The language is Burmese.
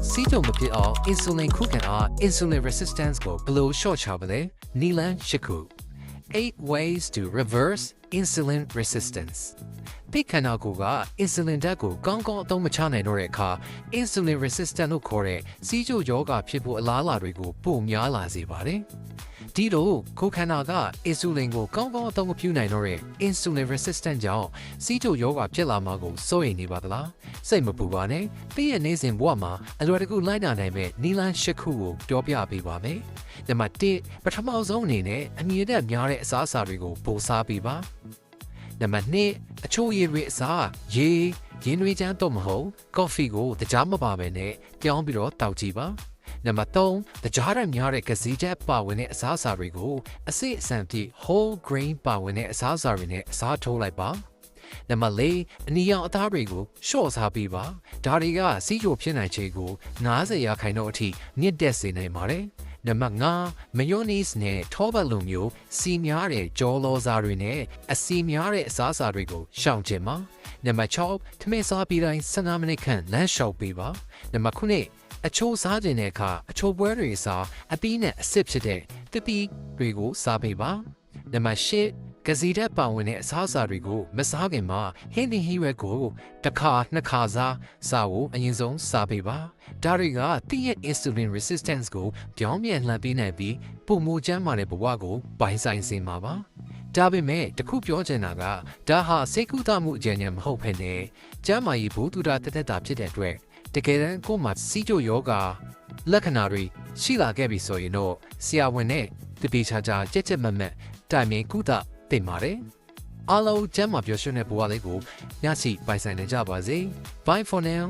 စီးကြုံမဖြစ်အောင် insulin ခုခံအား insulin resistance ကိုဘယ်လိုလျှော့ချပါလဲနီလန်၈ခု 8 ways to reverse insulin resistance ပိခန္ဓာကိုယ်က insulin ဓာတ်ကိုကောင်းကောင်းအသုံးမချနိုင်တော့တဲ့အခါ insulin resistant လို့ခေါ်တဲ့စီးကြုံရောဂါဖြစ်ဖို့အလားအလာတွေကိုပိုများလာစေပါတယ်ဒီလိုကိုယ်ခန္ဓာက insulin ကိုကောင်းကောင်းအသုံးမပြုနိုင်တော့တဲ့ insulin resistant ကြောင့်စီးကြုံရောဂါဖြစ်လာမှာကိုစိုးရိမ်နေပါသလားစိတ်မပူပါနဲ့ပြီးရနေစဉ်ဘဝမှာအလွယ်တကူလိုက်နာနိုင်မဲ့နီလန်၈ခုကိုပြောပြပေးပါမယ်နံပါတ်1ပထမဆုံးအနေနဲ့အမြင့်တက်များတဲ့အစားအစာတွေကိုပိုစားပေးပါနံပါတ်2အချို့ရည်တွေအစားရေရင်းတွေချမ်းတော့မဟုတ်ကော်ဖီကိုတကြားမပါဘဲနဲ့ပြောင်းပြီးတော့တောက်ကြည့်ပါနံပါတ်3တကြားရများတဲ့ကစီချက်ပါဝင်တဲ့အစားအစာတွေကိုအစိအစံပြည့် whole grain ပါဝင်တဲ့အစားအစာတွေနဲ့အစားထိုးလိုက်ပါနံပါတ်4အနီရောင်အသားတွေကိုရှော့စားပေးပါဒါတွေကစီးကြိုဖြစ်နိုင်ခြေကို90%အထိမြင့်တက်စေနိုင်ပါတယ်နံပါတ်5 mayonnaise နဲ့ထောပတ်လိုမျိုးစီများတဲ့ကြောလောစားတွေနဲ့အစီများတဲ့အစားအစာတွေကိုရှောင်ကျဉ်ပါနံပါတ်6ထမင်းစားပြီးတိုင်း15မိနစ်ခန့်လမ်းလျှောက်ပေးပါနံပါတ်9အချိုးစားခြင်းတဲ့အခါအချိုးပွဲတွေစားအပီးနဲ့အစစ်ဖြစ်တဲ့တပီးတွေကိုစားပေးပါနံပါတ်10ကစီတက်ပါဝင်တဲ့အစားအစာတွေကိုမစားခင်မှာဟင်းသီးဟင်းရွက်ကိုတစ်ခါနှစ်ခါစားဖို့အရင်ဆုံးစားပေးပါဒါတွေကတင့်ရဲ့ insulin resistance ကိုပြောင်းပြန်လှန်ပေးနိုင်ပြီးပုံမူကျန်းမာတဲ့ဘဝကိုပိုင်ဆိုင်စေမှာပါဒါပေမဲ့တခုပြောချင်တာကဒါဟာစိတ်ကူးသမှုအကျဉ်းချုပ်မဟုတ်ဘဲနဲ့ကျန်းမာရေးဘုသူတာတက်တက်တာဖြစ်တဲ့အတွက်တကယ်တမ်းကိုယ်မှာစီးကြိုယောဂလက္ခဏာတွေရှိလာခဲ့ပြီဆိုရင်တော့ဆရာဝန်နဲ့တပိချာချာကြက်ကြက်မတ်မတ်တိုင်ပင်ကုသတင်ပါတယ်အားလုံးကျန်းမာပျော်ရွှင်တဲ့ဘဝလေးကိုညစီပိုင်ဆိုင်နိုင်ကြပါစေ Bye for now